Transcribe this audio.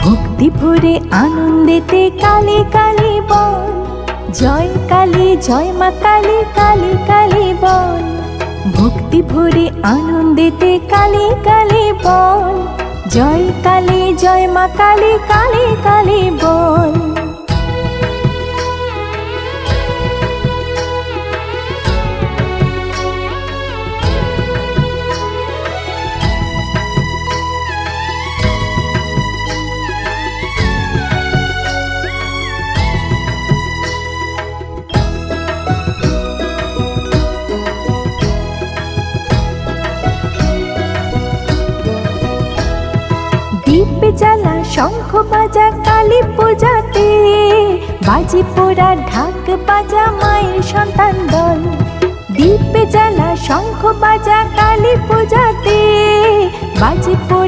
ভক্তি ভরে আনন্দেতে কালী কালী বল, জয় কালী জয় মা কালী, কালী কালী বল। ভক্তি ভরে আনন্দেতে কালী কালী বল, জয় কালী জয় মা কালী, কালী কালী বল। দীপ জ্বালা শঙ্খ বাজা কালী পূজাতে, বাজি পোড়া ঢাক বাজা মায়ের সন্তান দল। দীপ জ্বালা শঙ্খ বাজা কালী পূজাতে, বাজি পোড়া